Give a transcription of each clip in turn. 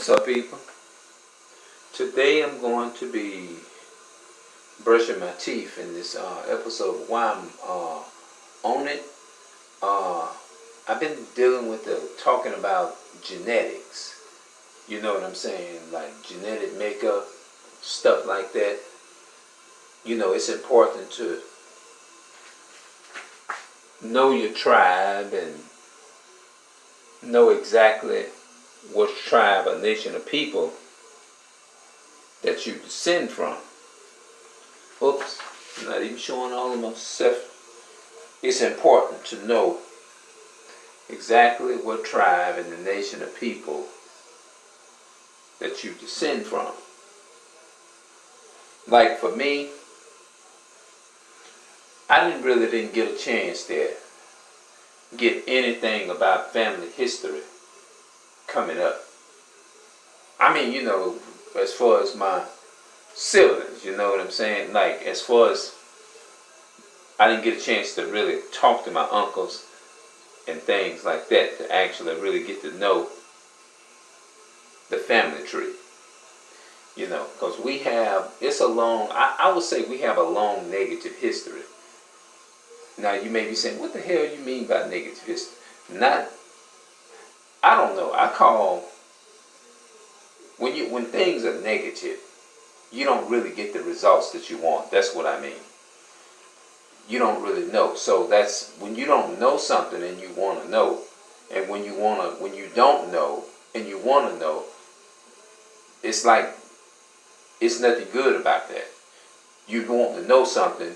What's up, people? Today I'm going to be brushing my teeth in this episode. Why I'm on it. Uh, I've been dealing with talking about genetics. You know what I'm saying? Like genetic makeup, stuff like that. You know, it's important to know your tribe and know exactly what tribe or nation of people that you descend from. Oops, I'm not even showing all of my stuff. It's important to know exactly what tribe and the nation of people that you descend from. Like for me, I didn't get a chance to get anything about family history coming up. I mean, you know, as far as my siblings, you know what I'm saying? Like, as far as I didn't get a chance to really talk to my uncles and things like that to actually really get to know the family tree. You know, because I would say we have a long negative history. Now, you may be saying, what the hell you mean by negative history? I don't know. I call, when things are negative, you don't really get the results that you want. That's what I mean. You don't really know. So that's when you don't know something and you want to know, and when you don't know and you want to know, it's like it's nothing good about that. You want to know something.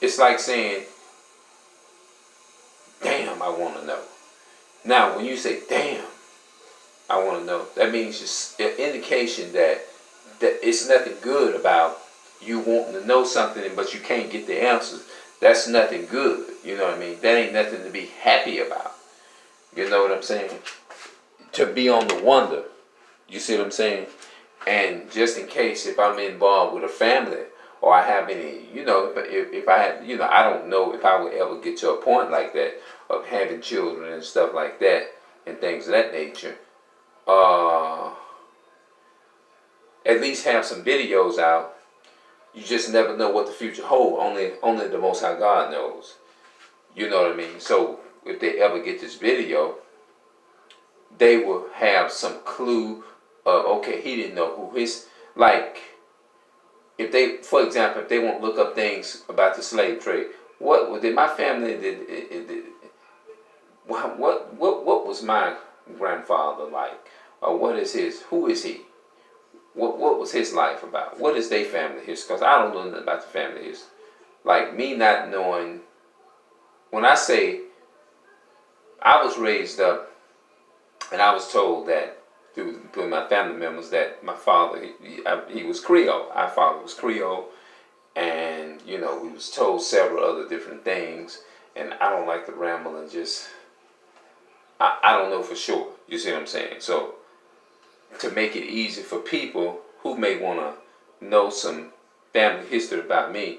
It's like saying, "Damn, I want to know." Now, when you say "Damn, I want to know," that means just an indication that it's nothing good about you wanting to know something, but you can't get the answers. That's nothing good. You know what I mean? That ain't nothing to be happy about. You know what I'm saying? To be on the wonder. You see what I'm saying? And just in case if I'm involved with a family or I have any, you know, if I have, you know, I don't know if I would ever get to a point like that of having children and stuff like that and things of that nature. At least have some videos out. You just never know what the future holds. Only the Most High God knows. You know what I mean? So if they ever get this video, they will have some clue of, okay, he didn't know who his, like, if they, for example, if they won't look up things about the slave trade, what did my family what was my grandfather like? Or what is his? Who is he? What was his life about? What is their family history? Because I don't know nothing about the family history. Like me not knowing, when I say I was raised up and I was told that through my family members that my father, he was Creole. Our father was Creole. And, you know, we was told several other different things. And I don't like to ramble and just, I don't know for sure. You see what I'm saying? So to make it easy for people who may want to know some family history about me,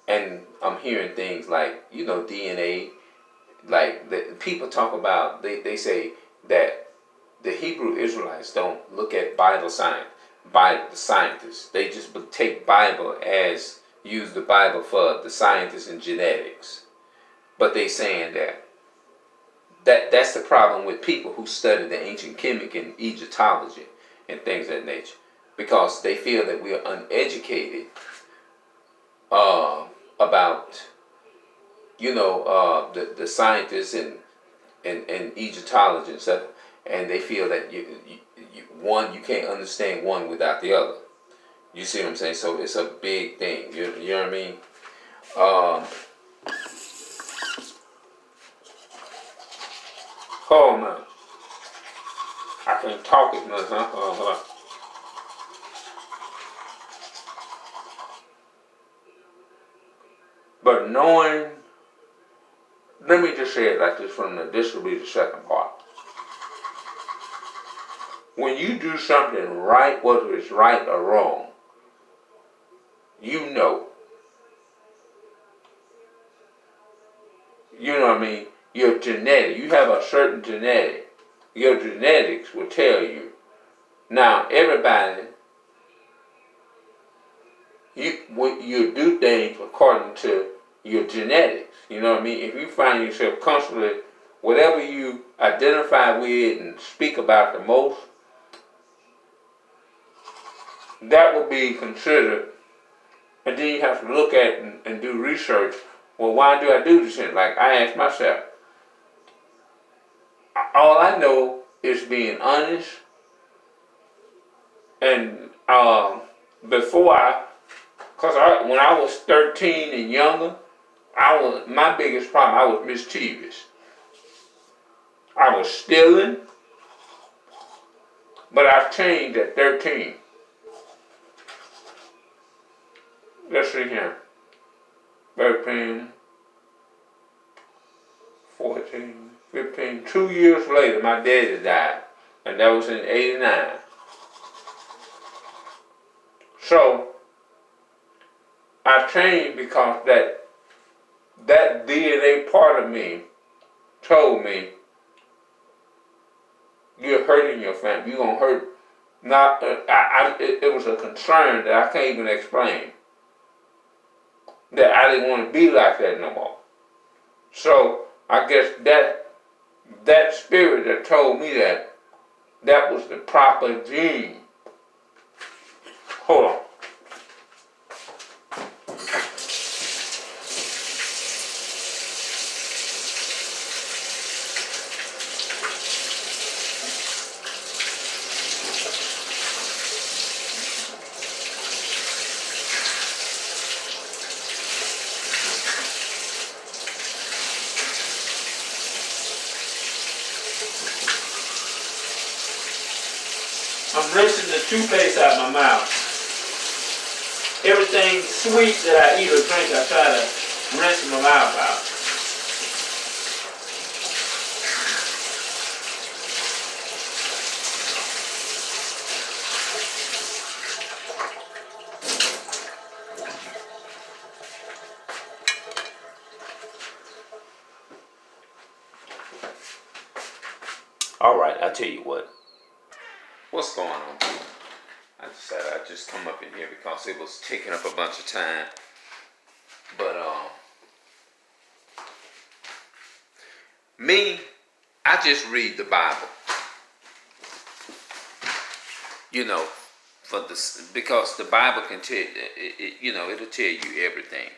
and I'm hearing things like, you know, DNA, like people talk about, they say that the Hebrew Israelites don't look at Bible science, Bible the scientists. They just take Bible as, use the Bible for the scientists and genetics. But they saying that's the problem with people who study the ancient Kemet and Egyptology and things of that nature, because they feel that we are uneducated about, you know, the scientists and Egyptology and stuff, and they feel that you can't understand one without the other. You see what I'm saying? So it's a big thing. You know what I mean? Oh man, I can't talk as much, huh? But knowing, let me just say it like this this will be the second part. When you do something right, whether it's right or wrong, you know. You know what I mean? Your genetic, you have a certain genetic. Your genetics will tell you Now, everybody, you do things according to your genetics. You know what I mean? If you find yourself constantly, whatever you identify with and speak about the most, that will be considered. And then you have to look at and do research. Well, why do I do this thing? Like I ask myself, all I know is being honest. And when I was 13 and younger, my biggest problem, I was mischievous. I was stealing, but I've changed at 13. Let's see here. 13, 14, 15. 2 years later, my daddy died. And that was in 89. So, I changed because that DNA part of me told me, you're hurting your family. You're going to hurt. It was a concern that I can't even explain. That I didn't want to be like that no more. So I guess that spirit that told me that was the proper gene. Hold on. I'm rinsing the toothpaste out of my mouth. Everything sweet that I eat or drink, I try to rinse my mouth out. All right, I'll tell you what. What's going on, people? I decided I'd just come up in here because it was taking up a bunch of time. But me, I just read the Bible. You know, because the Bible can tell it'll tell you everything.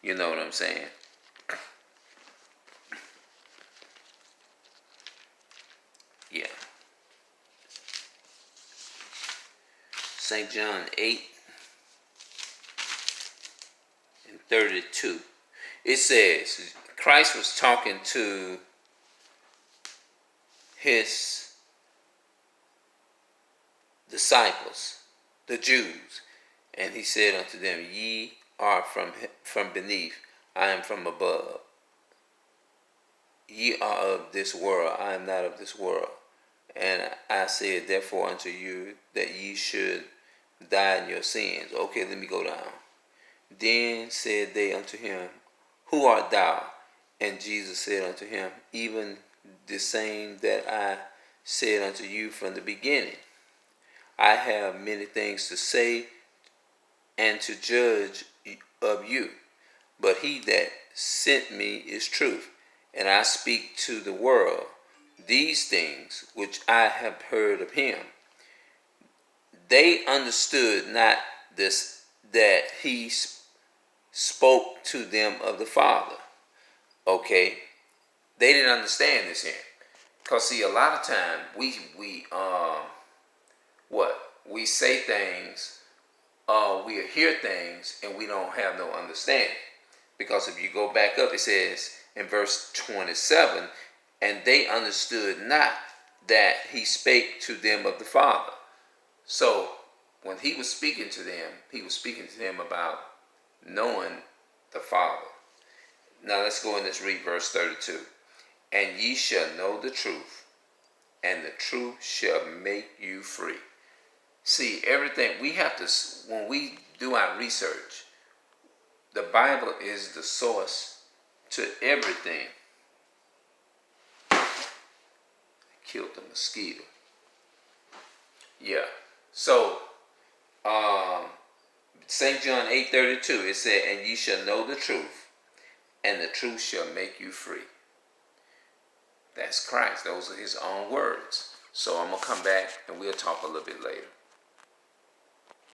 You know what I'm saying? Yeah. St. John 8:32. It says, Christ was talking to his disciples, the Jews, and he said unto them, Ye are from beneath, I am from above. Ye are of this world, I am not of this world. And I said, therefore, unto you, that ye should die in your sins. Okay, let me go down. Then said they unto him, Who art thou? And Jesus said unto him, Even the same that I said unto you from the beginning. I have many things to say and to judge of you, but he that sent me is truth, and I speak to the world these things which I have heard of him. They understood not this, that he spoke to them of the Father. Okay, they didn't understand this here, cause see, a lot of time we say things, we hear things, and we don't have no understanding. Because if you go back up, it says in verse 27, and they understood not that he spake to them of the Father. So when he was speaking to them, he was speaking to them about knowing the Father. Now let's go and let's read verse 32. And ye shall know the truth, and the truth shall make you free. See, everything we have to, when we do our research, the Bible is the source to everything. I killed the mosquito. Yeah. So, St. John 8:32, it said, "And ye shall know the truth, and the truth shall make you free." That's Christ. Those are his own words. So I'm going to come back and we'll talk a little bit later.